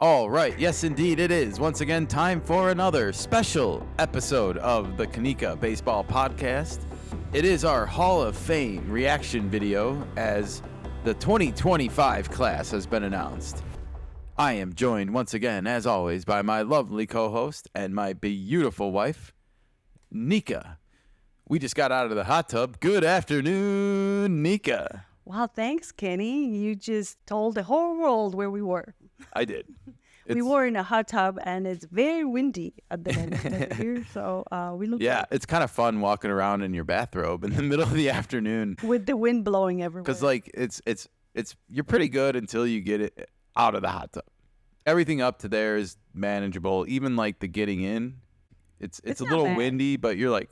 All right, yes indeed it is. Once again, time for another special episode of the Kanika Baseball Podcast. It is our Hall of Fame reaction video as the 2025 class has been announced. I am joined once again, as always, by my lovely co-host and my beautiful wife, Nika. We just got out of the hot tub. Good afternoon, Nika. Wow, thanks, Kenny. You just told the whole world where we were. I did. We were in a hot tub, and it's very windy at the moment here, so we look. Yeah, it's kind of fun walking around in your bathrobe in the middle of the afternoon with the wind blowing everywhere. Because it's you're pretty good until you get it out of the hot tub. Everything up to there is manageable. Even like the getting in, it's a little bad. windy, but you're like,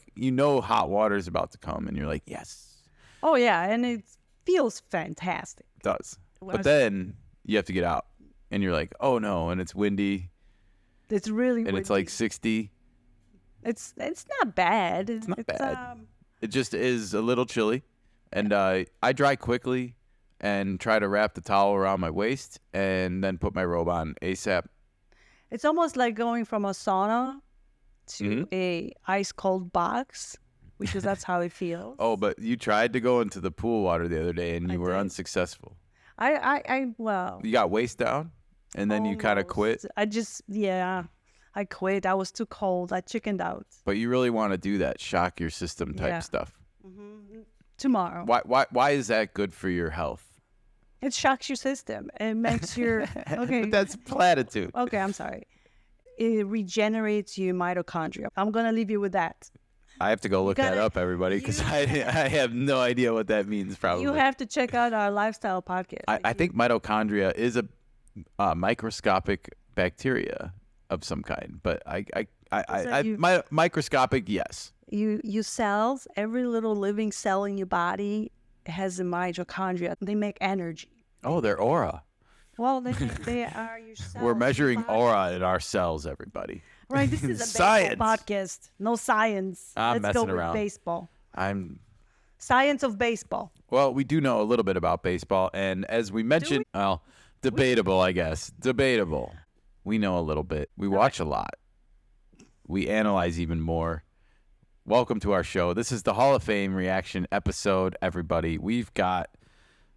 hot water is about to come, and you're like, yes. Oh yeah, and it feels fantastic. It does. But then you have to get out. And you're like, oh no, and it's windy. It's really windy. And it's like 60. It's not bad. It's not bad. It just is a little chilly. And I dry quickly and try to wrap the towel around my waist and then put my robe on ASAP. It's almost like going from a sauna to a ice cold box, because that's how it feels. Oh, but you tried to go into the pool water the other day and you were unsuccessful. Well. You got waist down? And then you kind of quit? I quit. I was too cold. I chickened out. But you really want to do that shock your system type stuff. Mm-hmm. Tomorrow. Why is that good for your health? It shocks your system. It makes your... Okay. But that's platitude. Okay, I'm sorry. It regenerates your mitochondria. I'm going to leave you with that. I have to go look that up, everybody, because I have no idea what that means, probably. You have to check out our lifestyle podcast. I think mitochondria is a microscopic bacteria of some kind, but microscopic, yes. You cells, every little living cell in your body has a mitochondria. They make energy. Oh, they're aura. Well, they are your cells. We're measuring aura in our cells, everybody. Right, this is a science baseball podcast. No science. I'm Let's go messing around. With baseball. Science of baseball. Well, we do know a little bit about baseball, and as we mentioned, debatable, I guess. Debatable. We know a little bit. We watch a lot. We analyze even more. Welcome to our show. This is the Hall of Fame reaction episode, everybody. We've got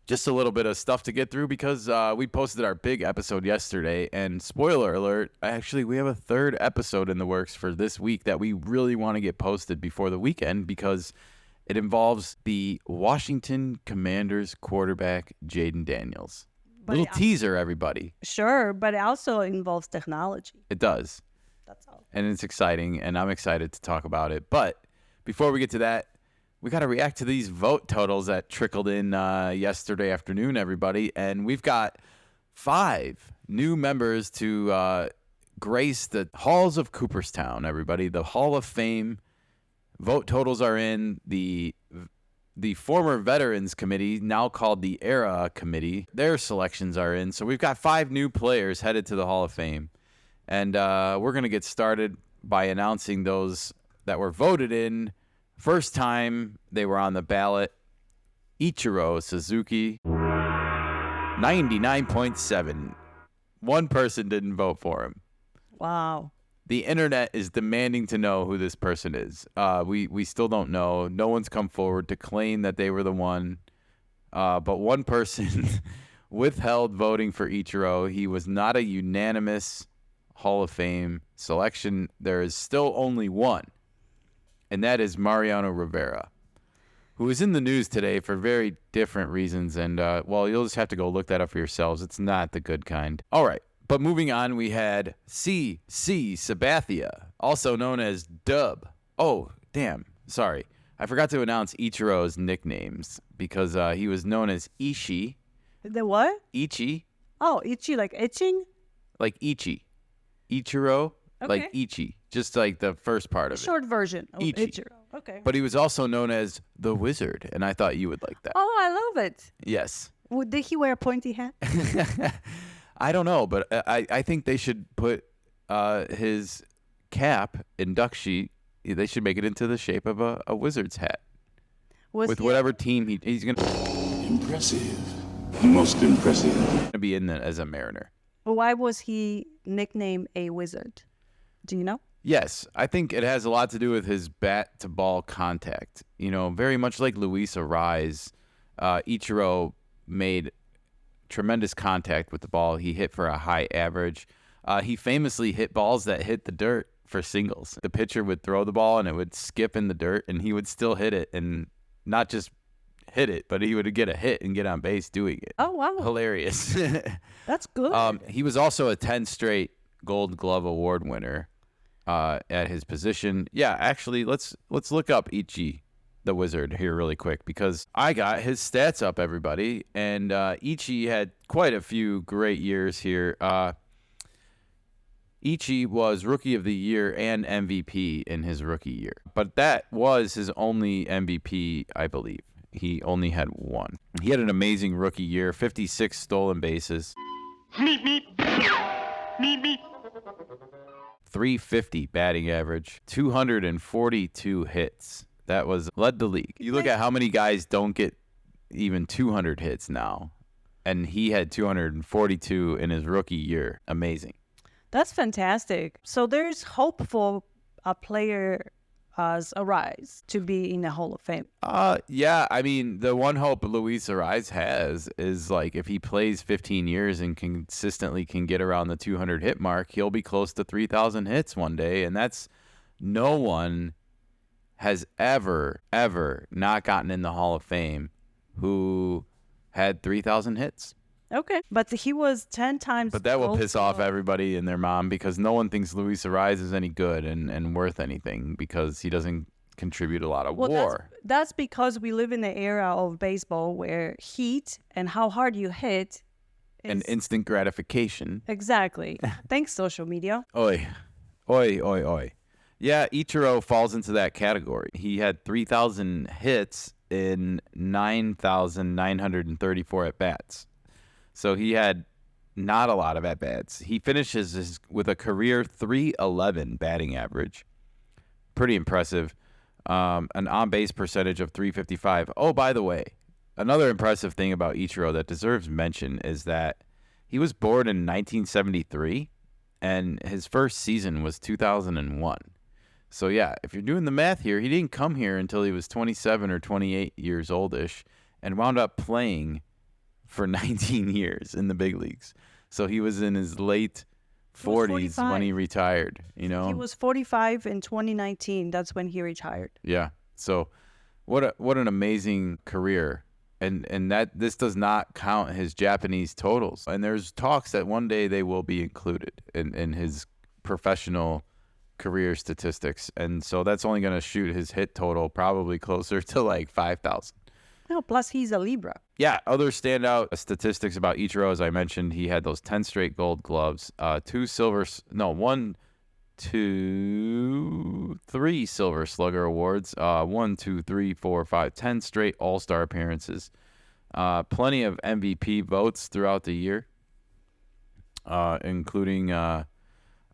just a little bit of stuff to get through because we posted our big episode yesterday, and spoiler alert, actually we have a third episode in the works for this week that we really want to get posted before the weekend because it involves the Washington Commanders quarterback Jaden Daniels. Little teaser, everybody. Sure, but it also involves technology. It does. That's all. And it's exciting, and I'm excited to talk about it. But before we get to that, we got to react to these vote totals that trickled in yesterday afternoon, everybody. And we've got 5 new members to grace the halls of Cooperstown, everybody. The Hall of Fame vote totals are in. The former Veterans Committee, now called the Era Committee, their selections are in. So we've got 5 new players headed to the Hall of Fame. And we're going to get started by announcing those that were voted in. First time they were on the ballot, Ichiro Suzuki, 99.7. One person didn't vote for him. Wow. The internet is demanding to know who this person is. We still don't know. No one's come forward to claim that they were the one. But one person withheld voting for Ichiro. He was not a unanimous Hall of Fame selection. There is still only one. And that is Mariano Rivera, who is in the news today for very different reasons. And, you'll just have to go look that up for yourselves. It's not the good kind. All right. But moving on, we had CC Sabathia, also known as Dub. Oh, damn. Sorry. I forgot to announce Ichiro's nicknames because he was known as Ishi. The what? Ichi. Oh, Ichi, like itching? Like Ichi. Ichiro, okay. Like Ichi. Just like the first part of it. Short version of Ichi. Ichiro. Okay. But he was also known as the Wizard, and I thought you would like that. Oh, I love it. Yes. Did he wear a pointy hat? I don't know, but I think they should put his cap and duck sheet. They should make it into the shape of a Wizard's hat. With whatever team he's going to... Impressive. Most impressive. ...be in as a Mariner. Why was he nicknamed a wizard? Do you know? Yes, I think it has a lot to do with his bat to ball contact. Very much like Luis Arise, Ichiro made tremendous contact with the ball. He hit for a high average. He famously hit balls that hit the dirt for singles. The pitcher would throw the ball and it would skip in the dirt and he would still hit it, and not just hit it, but he would get a hit and get on base doing it. Oh, wow. Hilarious. That's good. He was also a 10 straight Gold Glove Award winner at his position. Yeah, actually, let's look up Ichi the Wizard here really quick, because I got his stats up, everybody, and Ichi had quite a few great years here. Ichi was Rookie of the Year and MVP in his rookie year, but that was his only MVP, I believe. He only had one. He had an amazing rookie year, 56 stolen bases. 350 batting average, 242 hits. That led the league. You look at how many guys don't get even 200 hits now, and he had 242 in his rookie year. Amazing. That's fantastic. So there's hope for a player as Arise to be in the Hall of Fame. Yeah, I mean, the one hope Luis Arise has is, like, if he plays 15 years and consistently can get around the 200 hit mark, he'll be close to 3,000 hits one day, and that's no one has ever not gotten in the Hall of Fame who had 3,000 hits. Okay, but he was 10 times. But that will piss off everybody and their mom, because no one thinks Luis Arise is any good and worth anything, because he doesn't contribute a lot of war. That's because we live in the era of baseball where heat and how hard you hit is... and instant gratification. Exactly. Thanks, social media. Oi. Yeah, Ichiro falls into that category. He had 3,000 hits in 9,934 at-bats. So he had not a lot of at-bats. He finishes with a career 311 batting average. Pretty impressive. An on-base percentage of 355. Oh, by the way, another impressive thing about Ichiro that deserves mention is that he was born in 1973, and his first season was 2001. So, yeah, if you're doing the math here, he didn't come here until he was 27 or 28 years oldish and wound up playing for 19 years in the big leagues. So he was in his late 40s when he retired, He was 45 in 2019. That's when he retired. Yeah. So what an amazing career. And that this does not count his Japanese totals. And there's talks that one day they will be included in his professional career statistics. And so that's only going to shoot his hit total probably closer to like 5,000. No, plus he's a Libra. Yeah, other standout statistics about Ichiro, as I mentioned, he had those 10 straight Gold Gloves, 3 Silver Slugger Awards, 10 straight All-Star appearances, plenty of MVP votes throughout the year, including a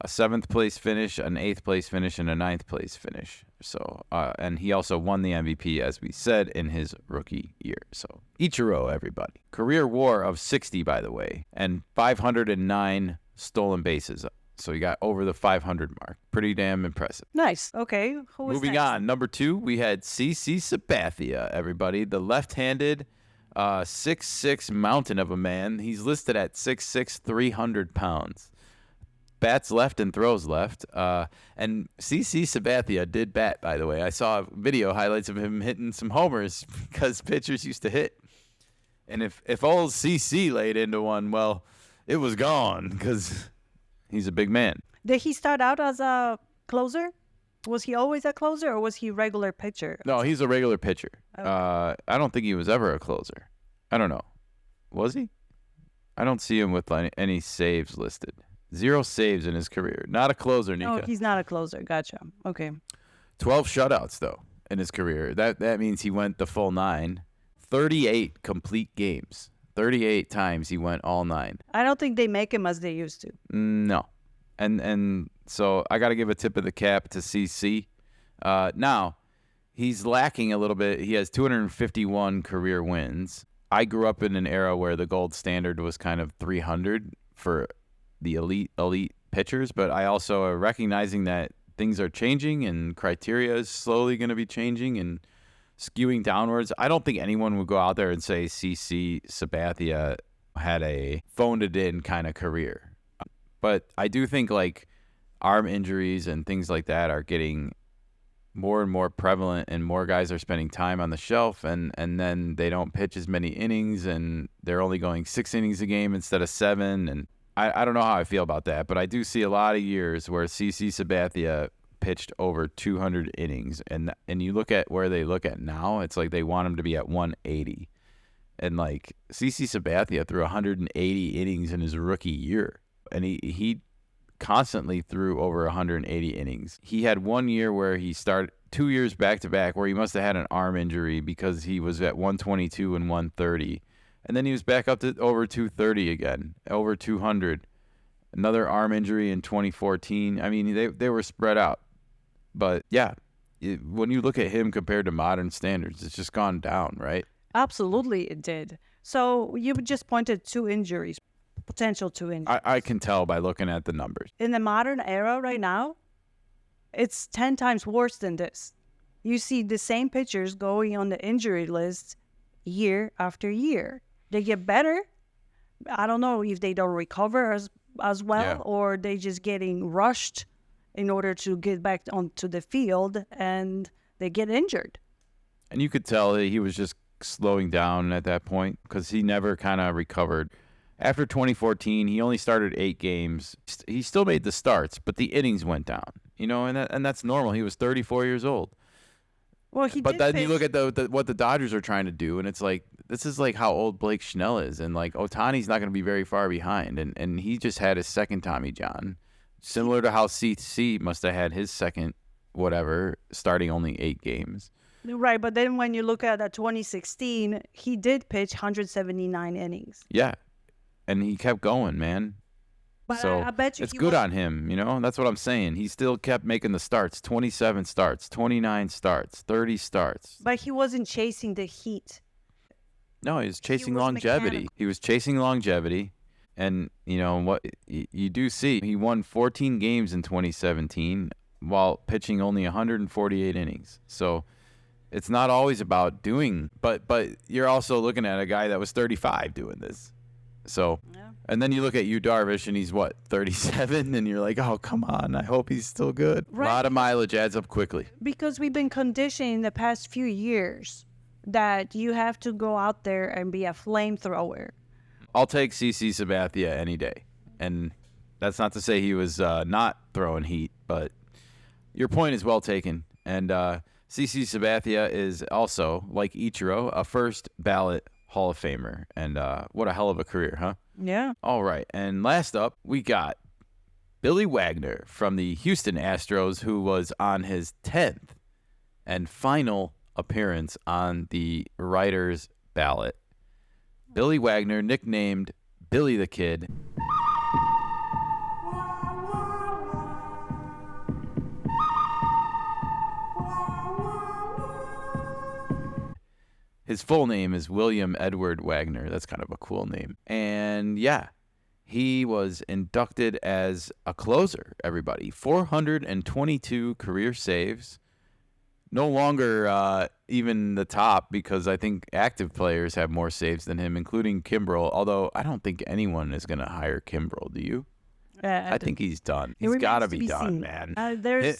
7th place finish, an 8th place finish, and a 9th place finish. So, and he also won the MVP, as we said, in his rookie year. So, Ichiro, everybody. Career WAR of 60, by the way, and 509 stolen bases. So he got over the 500 mark. Pretty damn impressive. Nice. Okay. Moving on. Number 2, we had CC Sabathia, everybody. The left-handed 6'6" mountain of a man. He's listed at 6'6", 300 pounds. Bats left and throws left. And CC Sabathia did bat, by the way. I saw video highlights of him hitting some homers because pitchers used to hit. And if old CC laid into one, well, it was gone because he's a big man. Did he start out as a closer? Was he always a closer, or was he regular pitcher? No, he's a regular pitcher. Okay. I don't think he was ever a closer. I don't know. Was he? I don't see him with any saves listed. 0 saves in his career. Not a closer, Nika. No, he's not a closer. Gotcha. Okay. 12 shutouts, though, in his career. That means he went the full 9. 38 complete games. 38 times he went all 9. I don't think they make him as they used to. No. And so I got to give a tip of the cap to CC. Now, he's lacking a little bit. He has 251 career wins. I grew up in an era where the gold standard was kind of 300 for the elite pitchers, but I also are recognizing that things are changing and criteria is slowly going to be changing and skewing downwards. I don't think anyone would go out there and say CC Sabathia had a phoned it in kind of career. But I do think like arm injuries and things like that are getting more and more prevalent, and more guys are spending time on the shelf, and then they don't pitch as many innings, and they're only going 6 innings a game instead of 7. And I don't know how I feel about that, but I do see a lot of years where CC Sabathia pitched over 200 innings, and you look at where they look at now, it's like they want him to be at 180. And like CC Sabathia threw 180 innings in his rookie year, and he constantly threw over 180 innings. He had 1 year where he started 2 years back to back where he must have had an arm injury because he was at 122 and 130. And then he was back up to over 230 again, over 200. Another arm injury in 2014. I mean, they were spread out. But yeah, when you look at him compared to modern standards, it's just gone down, right? Absolutely, it did. So you just pointed 2 injuries. Potential 2 injuries. I can tell by looking at the numbers. In the modern era right now, it's 10 times worse than this. You see the same pitchers going on the injury list year after year. They get better. I don't know if they don't recover as well, or they just getting rushed in order to get back onto the field, and they get injured. And you could tell that he was just slowing down at that point because he never kind of recovered. After 2014, he only started 8 games. He still made the starts, but the innings went down. And that's normal. He was 34 years old. Well, but then you look at what the Dodgers are trying to do, and it's like this is like how old Blake Snell is, and like Ohtani's not going to be very far behind, and he just had his second Tommy John, similar to how CC must have had his second whatever, starting only 8 games. Right, but then when you look at 2016, he did pitch 179 innings. Yeah. And he kept going, man. But so I bet you it's good on him, That's what I'm saying. He still kept making the starts, 27 starts, 29 starts, 30 starts. But he wasn't chasing the heat. No, he was chasing longevity. Mechanical. He was chasing longevity. And, what you do see, he won 14 games in 2017 while pitching only 148 innings. So it's not always about doing, but you're also looking at a guy that was 35 doing this. So, and then you look at Yu Darvish, and he's, 37? And you're like, oh, come on. I hope he's still good. Right. A lot of mileage adds up quickly. Because we've been conditioned in the past few years that you have to go out there and be a flamethrower. I'll take CC Sabathia any day. And that's not to say he was not throwing heat, but your point is well taken. And CC Sabathia is also, like Ichiro, a first ballot Hall of Famer, and what a hell of a career, huh? Yeah. All right, and last up, we got Billy Wagner from the Houston Astros, who was on his 10th and final appearance on the writers' ballot. Billy Wagner, nicknamed Billy the Kid. His full name is William Edward Wagner. That's kind of a cool name. And yeah, he was inducted as a closer, everybody. 422 career saves. No longer even the top, because I think active players have more saves than him, including Kimbrel. Although I don't think anyone is going to hire Kimbrel. Do you? I think he's done. He's got to be done, man.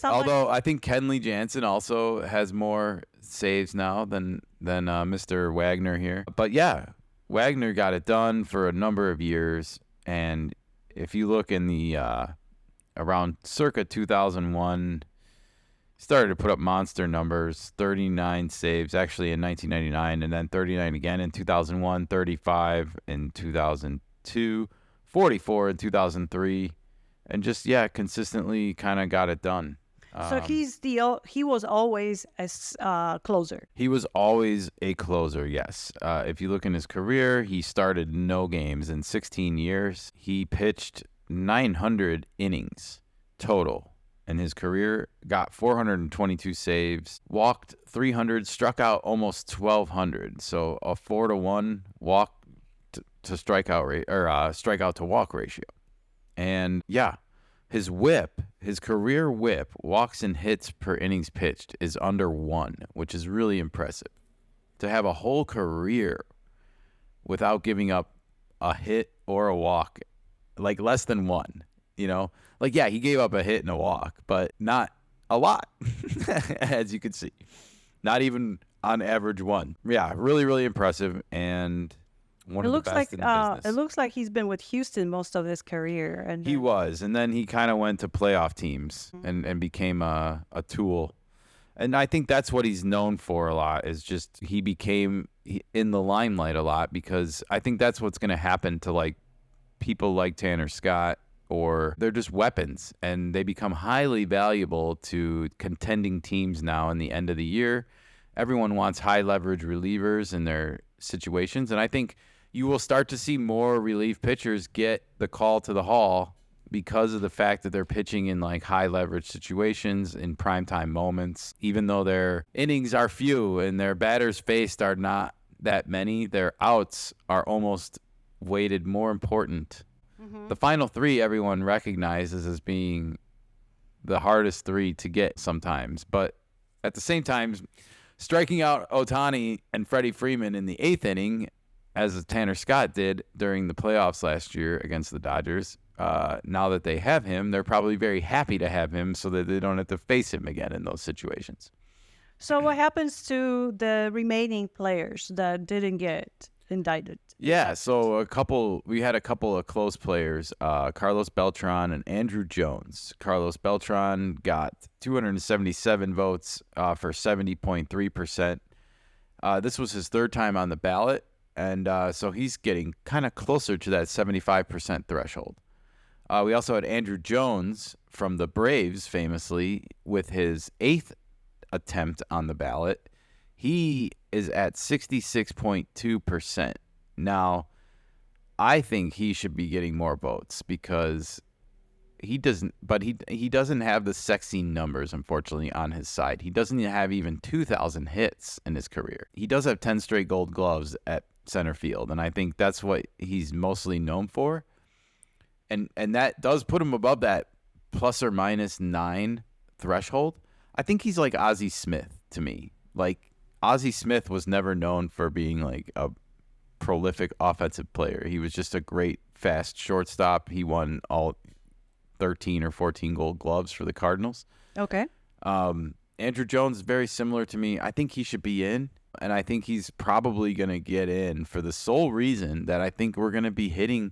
Although I think Kenley Jansen also has more saves now than Mr. Wagner here. But yeah, Wagner got it done for a number of years. And if you look in the around circa 2001, started to put up monster numbers, 39 saves actually in 1999, and then 39 again in 2001, 35 in 2002. 44 in 2003, and just consistently kind of got it done. So he was always a closer. He was always a closer, yes. If you look in his career, he started no games in 16 years. He pitched 900 innings total in his career, got 422 saves, walked 300, struck out almost 1,200. So a 4-to-1 walk to strikeout rate, or strikeout to walk ratio. And yeah, his whip, his career whip, walks and hits per innings pitched, is under 1, which is really impressive. To have a whole career without giving up a hit or a walk, like less than 1, Like, yeah, he gave up a hit and a walk, but not a lot, as you can see. Not even on average 1. Yeah, really, really impressive, and one of the best in the business. It looks like he's been with Houston most of his career, and He was, and then he kind of went to playoff teams and became a tool. And I think that's what he's known for a lot, is just he became in the limelight a lot, because I think that's what's going to happen to like people like Tanner Scott, or they're just weapons and they become highly valuable to contending teams now in the end of the year. Everyone wants high leverage relievers in their situations, and I think you will start to see more relief pitchers get the call to the hall because of the fact that they're pitching in like high leverage situations in primetime moments. Even though their innings are few and their batters faced are not that many, their outs are almost weighted more important. The final 3 everyone recognizes as being the hardest 3 to get sometimes, but at the same time, striking out Ohtani and Freddie Freeman in the 8th inning, as Tanner Scott did during the playoffs last year against the Dodgers. Now that they have him, they're probably very happy to have him so that they don't have to face him again in those situations. So what happens to the remaining players that didn't get indicted? Yeah, so we had a couple of close players, Carlos Beltran and Andrew Jones. Carlos Beltran got 277 votes for 70.3%. This was his 3rd time on the ballot, and so he's getting kind of closer to that 75% threshold. We also had Andrew Jones from the Braves, famously, with his 8th attempt on the ballot. He is at 66.2%. Now, I think he should be getting more votes because he doesn't have the sexy numbers, unfortunately, on his side. He doesn't have even 2,000 hits in his career. He does have 10 straight gold gloves at center field, and I think that's what he's mostly known for. And that does put him above that plus or minus 9 threshold. I think he's like Ozzie Smith to me. Like, Ozzie Smith was never known for being like a prolific offensive player. He was just a great fast shortstop. He won all 13 or 14 gold gloves for the Cardinals. Okay. Andrew Jones is very similar to me. I think he should be in, and I think he's probably going to get in for the sole reason that I think we're going to be hitting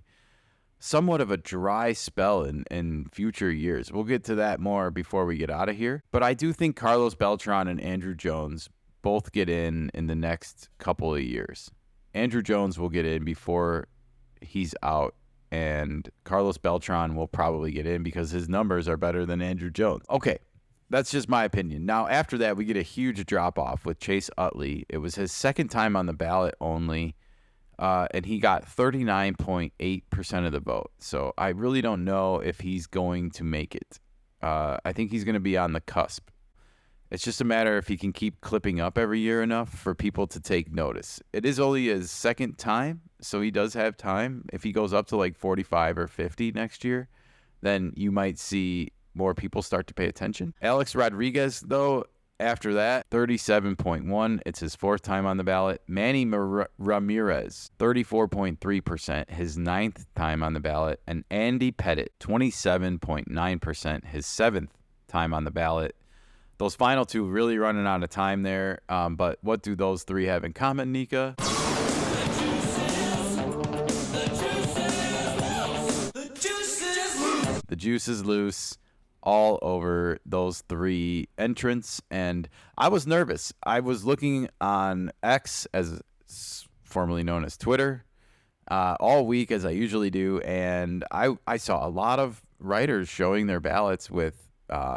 somewhat of a dry spell in future years. We'll get to that more before we get out of here. But I do think Carlos Beltran and Andrew Jones both get in the next couple of years. Andrew Jones will get in before he's out, and Carlos Beltran will probably get in because his numbers are better than Andrew Jones. Okay, that's just my opinion. Now, after that, we get a huge drop-off with Chase Utley. It was his 2nd time on the ballot only, and he got 39.8% of the vote. So I really don't know if he's going to make it. I think he's going to be on the cusp. It's just a matter if he can keep clipping up every year enough for people to take notice. It is only his 2nd time, so he does have time. If he goes up to like 45 or 50 next year, then you might see more people start to pay attention. Alex Rodriguez, though, after that, 37.1. It's his 4th time on the ballot. Manny Ramirez, 34.3%, his 9th time on the ballot. And Andy Pettit, 27.9%, his 7th time on the ballot. Those final 2 really running out of time there. But what do those 3 have in common, Nika? The juice is loose all over those 3 entrants. And I was nervous. I was looking on X, as formerly known as Twitter, all week, as I usually do. And I saw a lot of writers showing their ballots with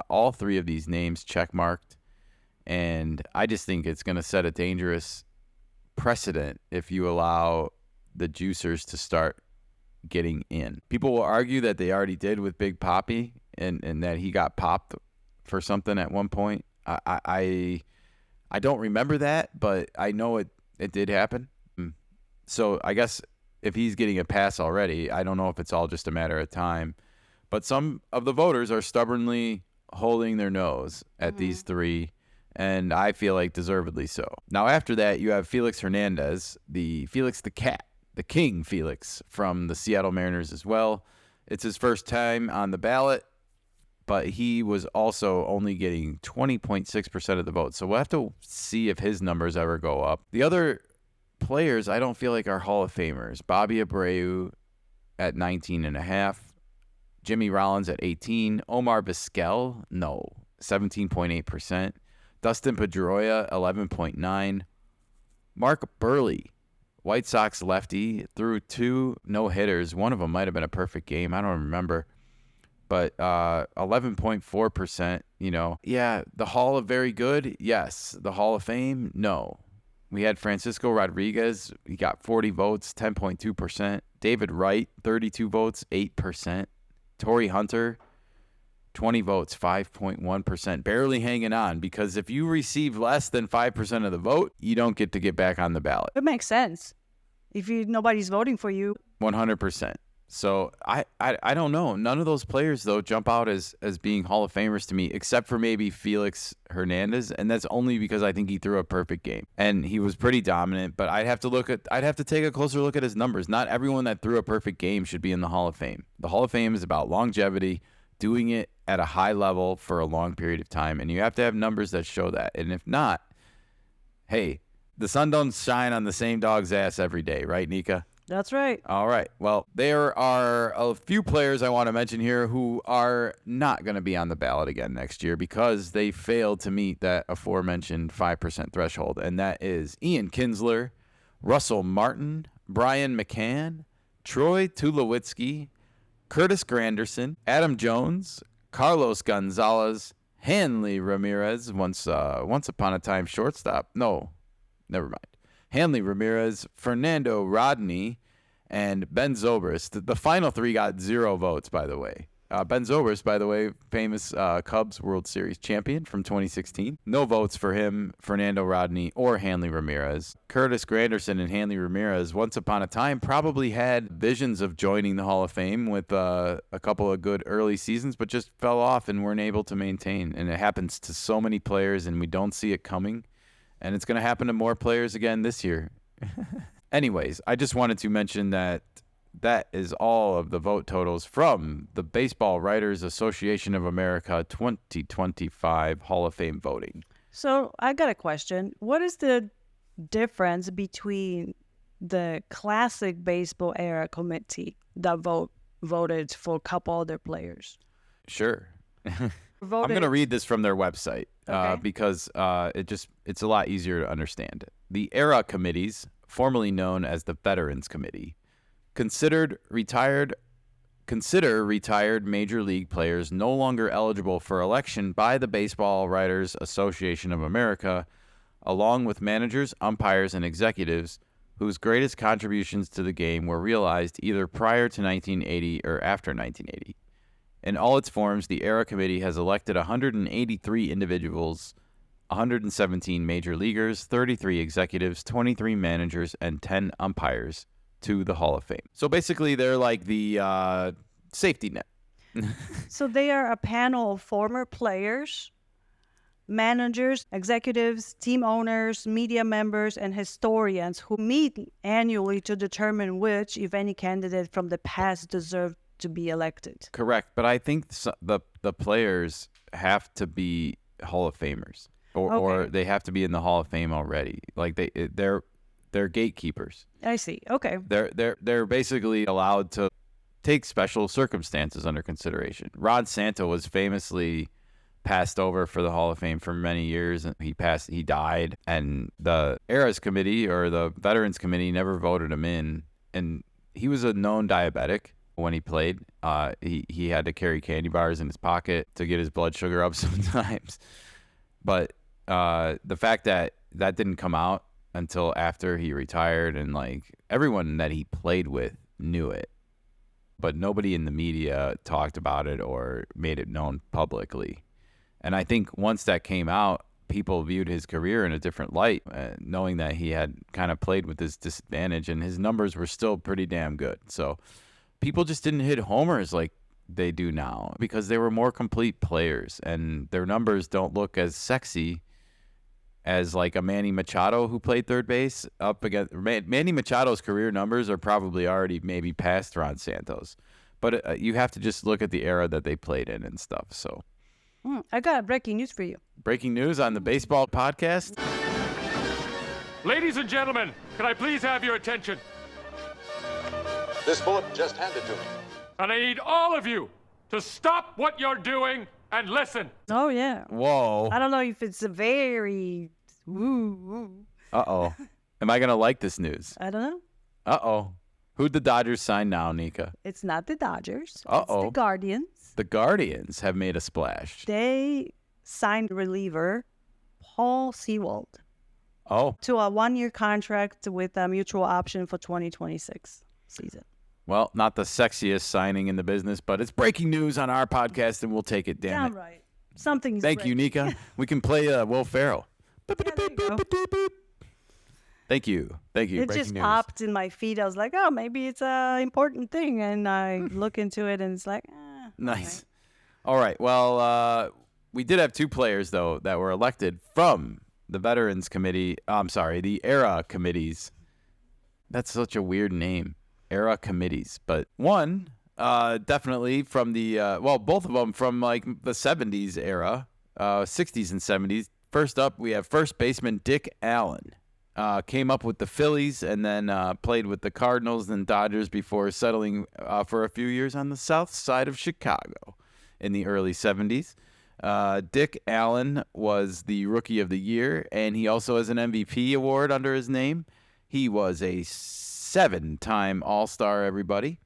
all 3 of these names checkmarked, and I just think it's going to set a dangerous precedent if you allow the juicers to start getting in. People will argue that they already did with Big Papi, and that he got popped for something at one point. I don't remember that, but I know it did happen. So I guess if he's getting a pass already, I don't know if it's all just a matter of time. But some of the voters are stubbornly holding their nose at these three, and I feel like deservedly so. Now, after that, you have Felix Hernandez, the Cat, the King Felix from the Seattle Mariners as well. It's his first time on the ballot, but he was also only getting 20.6% of the vote. So we'll have to see if his numbers ever go up. The other players I don't feel like are Hall of Famers. Bobby Abreu at 19.5%. Jimmy Rollins at 18%. Omar Vizquel, no, 17.8%. Dustin Pedroia, 11.9%. Mark Burley, White Sox lefty, threw 2 no-hitters. One of them might have been a perfect game. I don't remember. But 11.4%, Yeah, the Hall of Very Good, yes. The Hall of Fame, no. We had Francisco Rodriguez. He got 40 votes, 10.2%. David Wright, 32 votes, 8%. Torrey Hunter, 20 votes, 5.1%. Barely hanging on, because if you receive less than 5% of the vote, you don't get to get back on the ballot. It makes sense. If nobody's voting for you. 100%. So I don't know. None of those players, though, jump out as being Hall of Famers to me, except for maybe Felix Hernandez, and that's only because I think he threw a perfect game and he was pretty dominant. But I'd have to take a closer look at his numbers. Not everyone that threw a perfect game should be in the Hall of Fame. The Hall of Fame is about longevity, doing it at a high level for a long period of time, and you have to have numbers that show that. And if not, hey, the sun don't shine on the same dog's ass every day, right, Nika? That's right. All right. Well, there are a few players I want to mention here who are not going to be on the ballot again next year because they failed to meet that aforementioned 5% threshold, and that is Ian Kinsler, Russell Martin, Brian McCann, Troy Tulowitzki, Curtis Granderson, Adam Jones, Carlos Gonzalez, Hanley Ramirez, once upon a time shortstop. No, never mind. Hanley Ramirez, Fernando Rodney, and Ben Zobrist. The final 3 got 0 votes, by the way. Ben Zobrist, by the way, famous Cubs World Series champion from 2016. No votes for him, Fernando Rodney, or Hanley Ramirez. Curtis Granderson and Hanley Ramirez, once upon a time, probably had visions of joining the Hall of Fame with a couple of good early seasons, but just fell off and weren't able to maintain. And it happens to so many players, and we don't see it coming. And it's going to happen to more players again this year. Anyways, I just wanted to mention that is all of the vote totals from the Baseball Writers Association of America 2025 Hall of Fame voting. So I got a question. What is the difference between the classic baseball era committee that voted for a couple other players? Sure. I'm going to read this from their website because it's a lot easier to understand. The era committees, formerly known as the Veterans Committee, consider retired major league players no longer eligible for election by the Baseball Writers Association of America, along with managers, umpires, and executives whose greatest contributions to the game were realized either prior to 1980 or after 1980. In all its forms, the ERA Committee has elected 183 individuals, 117 major leaguers, 33 executives, 23 managers, and 10 umpires to the Hall of Fame. So basically, they're like the safety net. So they are a panel of former players, managers, executives, team owners, media members, and historians who meet annually to determine which, if any, candidate from the past deserved to be elected. Correct, but I think the players have to be Hall of Famers, or they have to be in the Hall of Fame already. Like they're gatekeepers. I see. Okay. They're basically allowed to take special circumstances under consideration. Rod Santo was famously passed over for the Hall of Fame for many years, and he died, and the Eras Committee or the Veterans Committee never voted him in, and he was a known diabetic. When he played, he had to carry candy bars in his pocket to get his blood sugar up sometimes. But the fact that didn't come out until after he retired, and like everyone that he played with knew it, but nobody in the media talked about it or made it known publicly. And I think once that came out, people viewed his career in a different light, knowing that he had kind of played with this disadvantage, and his numbers were still pretty damn good. So people just didn't hit homers like they do now because they were more complete players, and their numbers don't look as sexy as like a Manny Machado who played third base up against Manny Machado's career numbers are probably already maybe past Ron Santos, but you have to just look at the era that they played in and stuff. So I got breaking news for you. breaking news on the baseball podcast. Ladies and gentlemen, can I please have your attention? This bullet just handed to me. And I need all of you to stop what you're doing and listen. Oh, yeah. Whoa. I don't know if it's a very... Woo. Uh-oh. Am I going to like this news? I don't know. Uh-oh. Who'd the Dodgers sign now, Nika? It's not the Dodgers. Uh-oh. It's the Guardians. The Guardians have made a splash. They signed reliever Paul Sewald Oh, to a 1-year contract with a mutual option for 2026 season. well, not the sexiest signing in the business, but it's breaking news on our podcast, and we'll take it, damn Damn it. right. Something's Thank you, Nika. We can play Will Ferrell. Yeah, there you go. Thank you. Thank you. It Breaking just news. popped in my feed. I was like, oh, maybe it's a important thing. And I look into it, and it's like, Nice. All right. Well, we did have 2 players, though, that were elected from the Veterans Committee. I'm sorry, the ERA committees. That's such a weird name, ERA committees. But one, definitely from the, both of them from like the 70s era, 60s and 70s. First up, we have first baseman Dick Allen. Came up with the Phillies and then played with the Cardinals and Dodgers before settling for a few years on the south side of Chicago in the early 70s. Dick Allen was the Rookie of the Year, and he also has an MVP award under his name. He was a 7-time All-Star, everybody.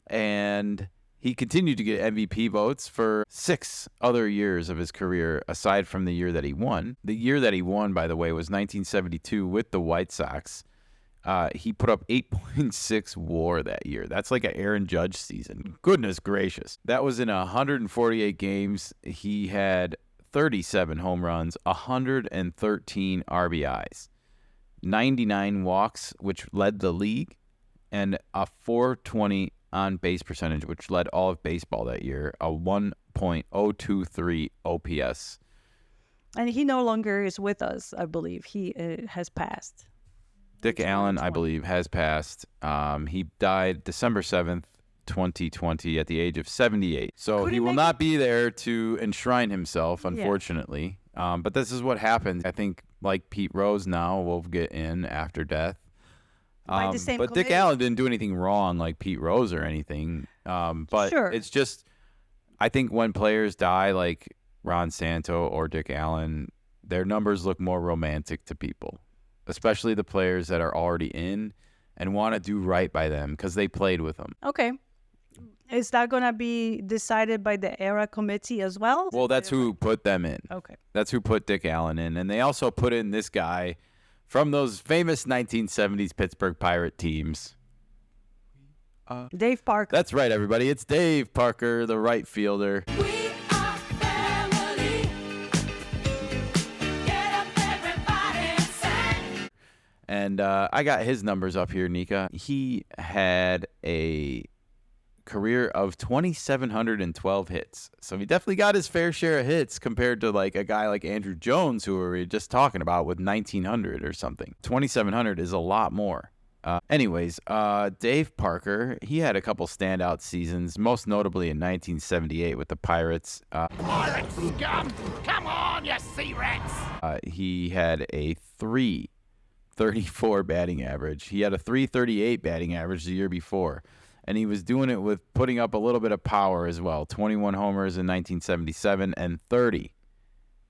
And he continued to get MVP votes for 6 other years of his career, aside from the year that he won. The year that he won, by the way, was 1972 with the White Sox. He put up 8.6 WAR that year. That's like an Aaron Judge season. Goodness gracious. That was in 148 games. He had 37 home runs, 113 RBIs, 99 walks, which led the league, and a 420 on-base percentage, which led all of baseball that year, a 1.023 OPS. And he no longer is with us, I believe. He has passed. Dick Allen, I believe, has passed. He died December 7th, 2020, at the age of 78. So he will not be there to enshrine himself, unfortunately. Yeah. But this is what happens. I think, like Pete Rose now, will get in after death. By the same but committee. Dick Allen didn't do anything wrong like Pete Rose or anything. But Sure. It's just, I think when players die like Ron Santo or Dick Allen, their numbers look more romantic to people, especially the players that are already in and want to do right by them because they played with them. Okay. Is that going to be decided by the ERA committee as well? Well, that's who put them in. Okay. That's who put Dick Allen in. And they also put in this guy from those famous 1970s Pittsburgh Pirate teams. Dave Parker. That's right, everybody. It's Dave Parker, the right fielder. We are family. Get up, everybody, and sing. And I got his numbers up here, Nika. He had a career of 2,712 hits. So he definitely got his fair share of hits compared to like a guy like Andrew Jones, who we were just talking about with 1,900 or something. 2,700 is a lot more. Anyways, Dave Parker, he had a couple standout seasons, most notably in 1978 with the Pirates. Pirate scum! Come on, you sea rats! He had a 334 batting average. He had a 338 batting average the year before. And he was doing it with putting up a little bit of power as well. 21 homers in 1977 and 30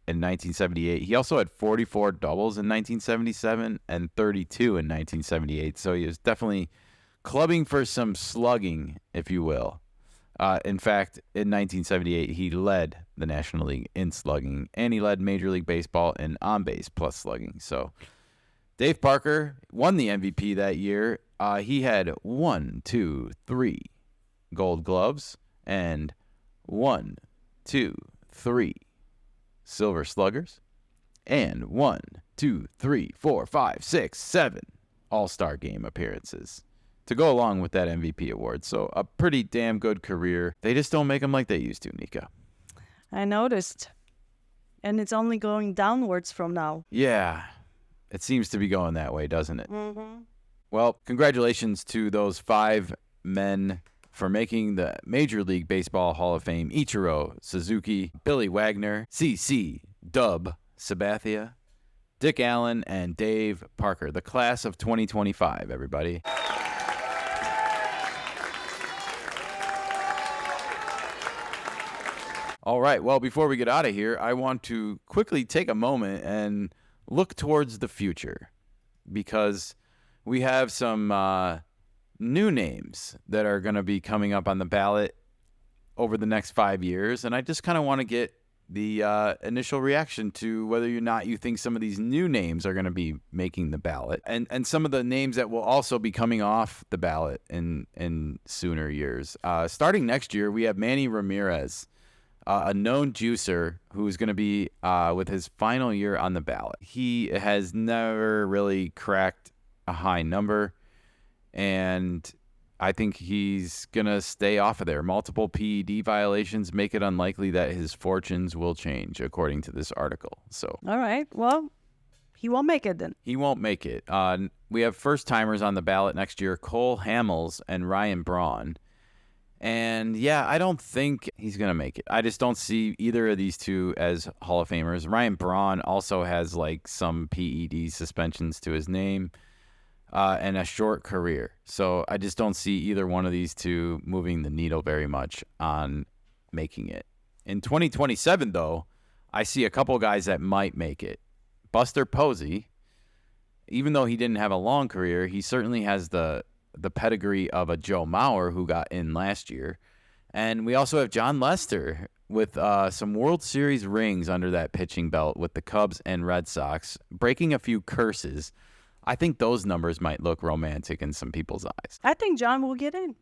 in 1978. He also had 44 doubles in 1977 and 32 in 1978. So he was definitely clubbing for some slugging, if you will. In fact, in 1978, he led the National League in slugging, and he led Major League Baseball in on-base plus slugging. So Dave Parker won the MVP that year. He had 1, 2, 3 Gold Gloves and 1, 2, 3 Silver Sluggers and 1, 2, 3, 4, 5, 6, 7 All-Star Game appearances. to go along with that MVP award. So a pretty damn good career. They just don't make them like they used to, Nika. I noticed. And it's only going downwards from now. Yeah, it seems to be going that way, doesn't it? Well, congratulations to those 5 men for making the Major League Baseball Hall of Fame: Ichiro Suzuki, Billy Wagner, CC Sabathia, Dick Allen, and Dave Parker, the class of 2025, everybody. All right, well, before we get out of here, I want to quickly take a moment and look towards the future, because we have some new names that are going to be coming up on the ballot over the next 5 years, and I just kind of want to get the initial reaction to whether or not you think some of these new names are going to be making the ballot, and some of the names that will also be coming off the ballot in sooner years. Starting next year, we have Manny Ramirez, a known juicer who's going to be with his final year on the ballot. He has never really cracked a high number, and I think he's going to stay off of there. Multiple PED violations make it unlikely that his fortunes will change, according to this article. So, All right. Well, he won't make it then. he won't make it. We have first-timers on the ballot next year: Cole Hamels and Ryan Braun. And, yeah, I don't think he's going to make it. I just don't see either of these two as Hall of Famers. Ryan Braun also has, like, some PED suspensions to his name and a short career. So I just don't see either one of these two moving the needle very much on making it. In 2027, though, I see a couple guys that might make it. Buster Posey, even though he didn't have a long career, he certainly has the pedigree of a Joe Mauer who got in last year. And we also have John Lester with some World Series rings under that pitching belt with the Cubs and Red Sox, breaking a few curses. I think those numbers might look romantic in some people's eyes. I think John will get in.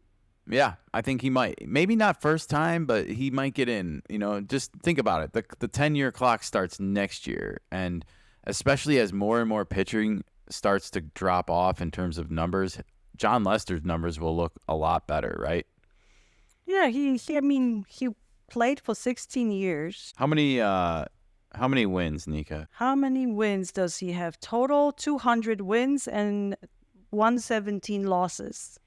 Yeah, I think he might. Maybe not first time, but he might get in. You know, just think about it. The 10-year clock starts next year, and especially as more and more pitching starts to drop off in terms of numbers, John Lester's numbers will look a lot better, right? Yeah, he played for 16 years. How many wins, Nika? How many wins does he have? Total 200 wins and 117 losses.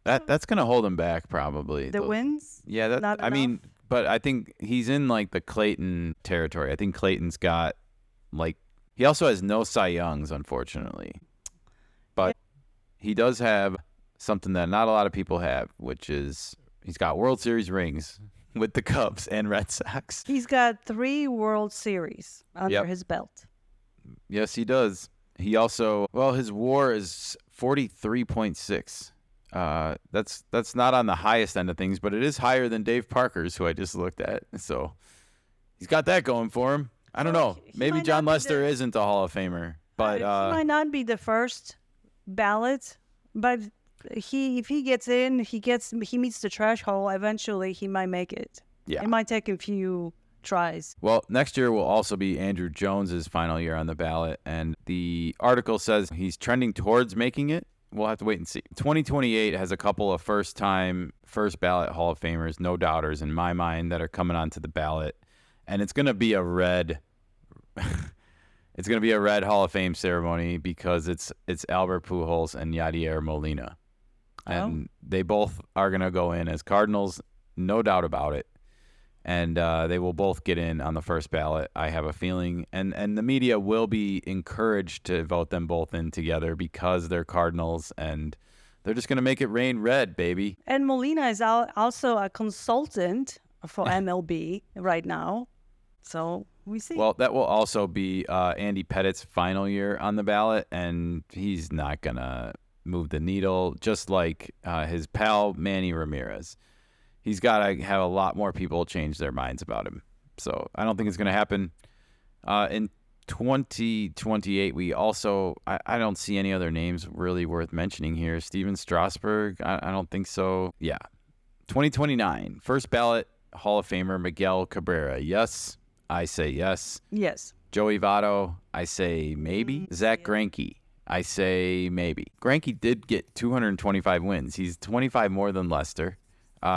That's gonna hold him back probably. The wins? Yeah, that Not I mean, enough? but I think he's in like the Clayton territory. I think Clayton's got like he also has no Cy Youngs, unfortunately. But he does have something that not a lot of people have, which is he's got World Series rings with the Cubs and Red Sox. He's got 3 World Series under Yep. his belt. Yes, he does. He also, well, his WAR is 43.6. That's not on the highest end of things, but it is higher than Dave Parker's, who I just looked at. So he's got that going for him. I don't know. He Maybe might John not be Lester the- isn't a Hall of Famer, but he might not be the first ballot, but if he gets in, he meets the threshold. Eventually, he might make it. Yeah. It might take a few tries. well, next year will also be Andrew Jones's final year on the ballot, and the article says he's trending towards making it. We'll have to wait and see. 2028 has a couple of first ballot Hall of Famers, no doubters in my mind, that are coming onto the ballot, and it's going to be a red. It's going to be a red Hall of Fame ceremony because it's Albert Pujols and Yadier Molina, and they both are going to go in as Cardinals, no doubt about it. And they will both get in on the first ballot, I have a feeling. And the media will be encouraged to vote them both in together because they're Cardinals, and they're just going to make it rain red, baby. And Molina is also a consultant for MLB right now. So we see. Well, that will also be Andy Pettit's final year on the ballot, and he's not going to move the needle, just like his pal Manny Ramirez. He's got to have a lot more people change their minds about him. So I don't think it's going to happen. In 2028, we also, I don't see any other names really worth mentioning here. Steven Strasburg, I don't think so. Yeah. 2029, first ballot Hall of Famer Miguel Cabrera. Yes, I say yes. Yes. Joey Votto, I say maybe. Zach Greinke, I say maybe. Greinke did get 225 wins. He's 25 more than Lester.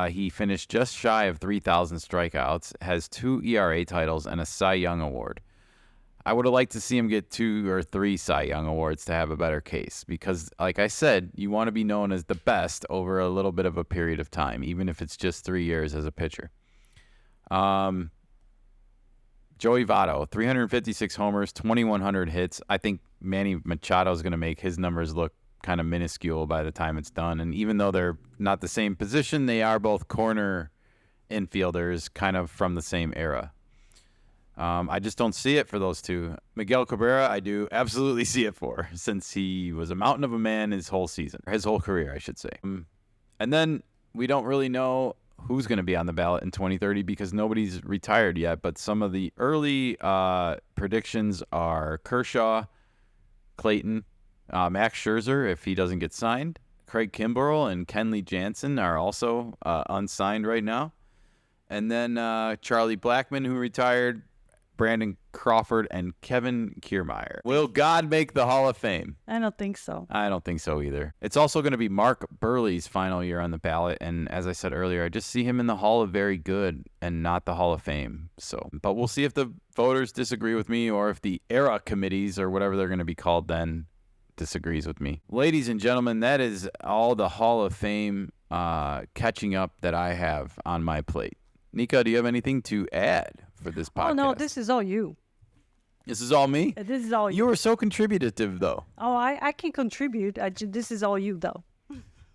He finished just shy of 3,000 strikeouts, has 2 ERA titles, and a Cy Young award. I would have liked to see him get 2 or 3 Cy Young awards to have a better case because, like I said, you want to be known as the best over a little bit of a period of time, even if it's just 3 years as a pitcher. Joey Votto, 356 homers, 2,100 hits. I think Manny Machado is going to make his numbers look kind of minuscule by the time it's done. And even though they're not the same position, they are both corner infielders kind of from the same era. I just don't see it for those two. Miguel Cabrera, I do absolutely see it for, since he was a mountain of a man his whole career, I should say. And then we don't really know who's going to be on the ballot in 2030 because nobody's retired yet, but some of the early predictions are Kershaw, Clayton, Max Scherzer, if he doesn't get signed. Craig Kimbrell and Kenley Jansen are also unsigned right now. And then Charlie Blackmon, who retired, Brandon Crawford, and Kevin Kiermaier. Will God make the Hall of Fame? I don't think so. I don't think so either. It's also going to be Mark Burley's final year on the ballot, and as I said earlier, I just see him in the Hall of Very Good and not the Hall of Fame. But we'll see if the voters disagree with me or if the era committees or whatever they're going to be called then disagrees with me. Ladies and gentlemen, that is all the Hall of Fame catching up that I have on my plate. Nika, do you have anything to add for this podcast? Oh, no, this is all you. This is all me? This is all you. You were so contributive, though. Oh, I can contribute. This is all you, though.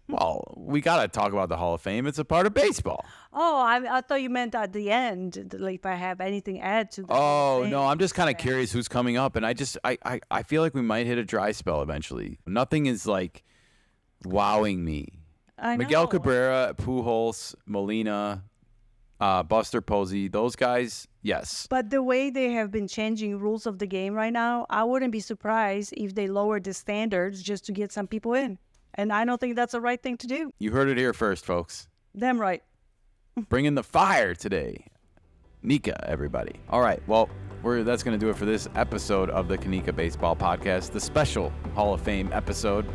Well, we got to talk about the Hall of Fame. It's a part of baseball. Oh, I thought you meant at the end, like if I have anything to add to that. Oh, no, I'm just kind of curious who's coming up, and I feel like we might hit a dry spell eventually. Nothing is, like, wowing me. I know. Miguel Cabrera, Pujols, Molina, Buster Posey, those guys, yes. But the way they have been changing rules of the game right now, I wouldn't be surprised if they lowered the standards just to get some people in. And I don't think that's the right thing to do. You heard it here first, folks. Damn right. Bring in the fire today. Nika, everybody. All right, well, that's going to do it for this episode of the Kanika Baseball Podcast, the special Hall of Fame episode.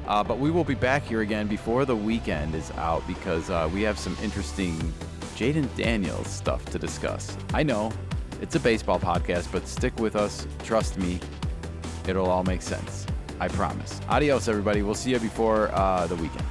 But we will be back here again before the weekend is out because we have some interesting Jaden Daniels stuff to discuss. I know it's a baseball podcast, but stick with us. Trust me, it'll all make sense. I promise. Adios, everybody. We'll see you before the weekend.